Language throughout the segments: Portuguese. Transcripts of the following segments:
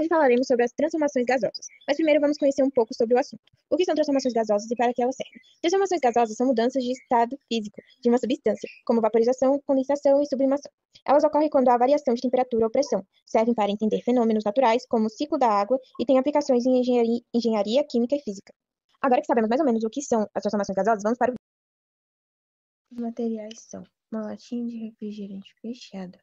Hoje falaremos sobre as transformações gasosas, mas primeiro vamos conhecer um pouco sobre o assunto. O que são transformações gasosas e para que elas servem? Transformações gasosas são mudanças de estado físico de uma substância, como vaporização, condensação e sublimação. Elas ocorrem quando há variação de temperatura ou pressão, servem para entender fenômenos naturais, como o ciclo da água, e têm aplicações em engenharia química e física. Agora que sabemos mais ou menos o que são as transformações gasosas, vamos para o... Os materiais são uma latinha de refrigerante fechada,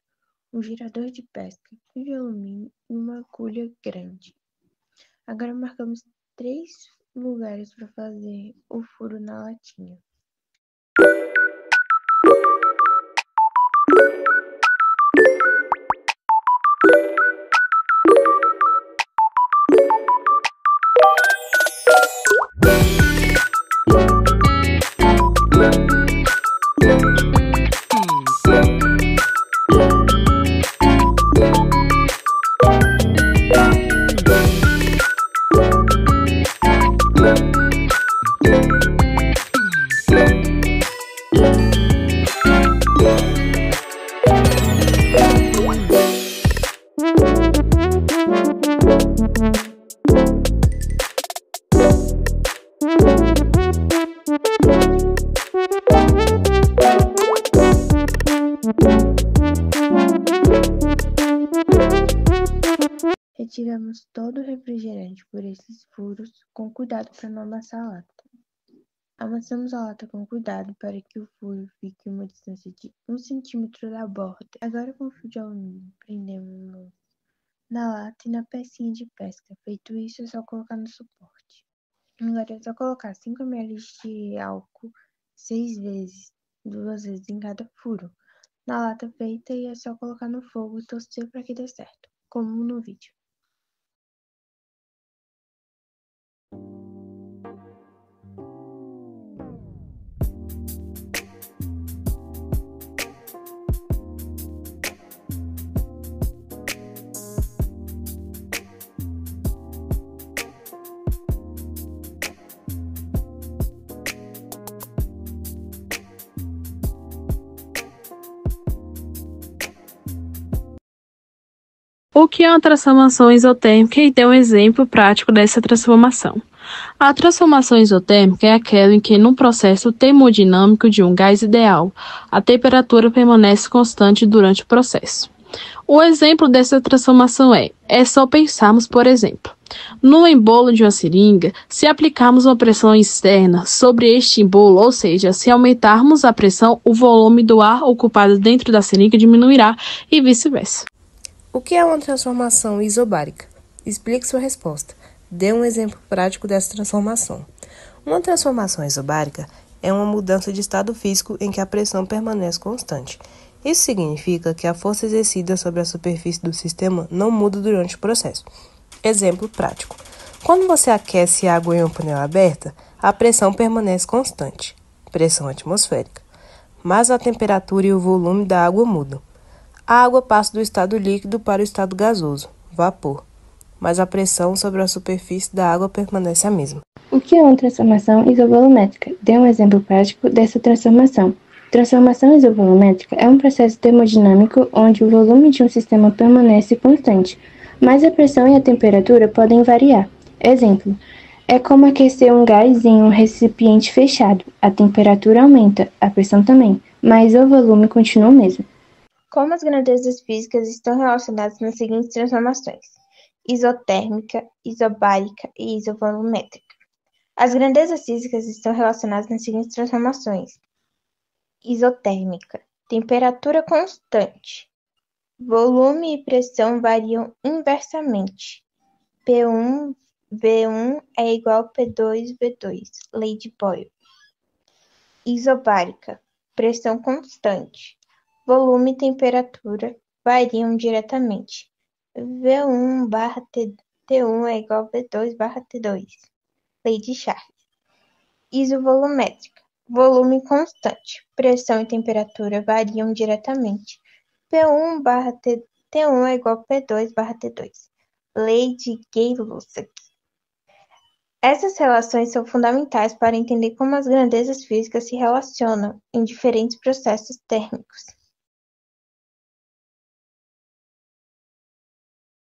um girador de pesca, fio de alumínio e uma agulha grande. Agora marcamos 3 lugares para fazer o furo na latinha. Retiramos todo o refrigerante por esses furos com cuidado para não amassar a lata. Amassamos a lata com cuidado para que o furo fique uma distância de 1 centímetro da borda. Agora com o fio de alumínio prendemos na lata e na pecinha de pesca. Feito isso, é só colocar no suporte. Agora é só colocar 5 ml de álcool 6 vezes, 2 vezes em cada furo, na lata feita, e é só colocar no fogo e torcer para que dê certo, como no vídeo. O que é uma transformação isotérmica e tem um exemplo prático dessa transformação. A transformação isotérmica é aquela em que, num processo termodinâmico de um gás ideal, a temperatura permanece constante durante o processo. O exemplo dessa transformação é só pensarmos, por exemplo, no embolo de uma seringa, se aplicarmos uma pressão externa sobre este embolo, ou seja, se aumentarmos a pressão, o volume do ar ocupado dentro da seringa diminuirá e vice-versa. O que é uma transformação isobárica? Explique sua resposta. Dê um exemplo prático dessa transformação. Uma transformação isobárica é uma mudança de estado físico em que a pressão permanece constante. Isso significa que a força exercida sobre a superfície do sistema não muda durante o processo. Exemplo prático. Quando você aquece água em uma panela aberta, a pressão permanece constante, pressão atmosférica, mas a temperatura e o volume da água mudam. A água passa do estado líquido para o estado gasoso, vapor, mas a pressão sobre a superfície da água permanece a mesma. O que é uma transformação isovolumétrica? Dê um exemplo prático dessa transformação. Transformação isovolumétrica é um processo termodinâmico onde o volume de um sistema permanece constante, mas a pressão e a temperatura podem variar. Exemplo, é como aquecer um gás em um recipiente fechado. A temperatura aumenta, a pressão também, mas o volume continua o mesmo. Como as grandezas físicas estão relacionadas nas seguintes transformações: isotérmica, isobárica e isovolumétrica. As grandezas físicas estão relacionadas nas seguintes transformações: isotérmica, temperatura constante, volume e pressão variam inversamente. P1, V1 é igual a P2, V2, lei de Boyle. Isobárica, pressão constante. Volume e temperatura variam diretamente. V1/T1 é igual a V2/T2, lei de Charles. Isovolumétrica, volume constante. Pressão e temperatura variam diretamente. P1/T1 é igual a P2/T2, lei de Gay-Lussac. Essas relações são fundamentais para entender como as grandezas físicas se relacionam em diferentes processos térmicos.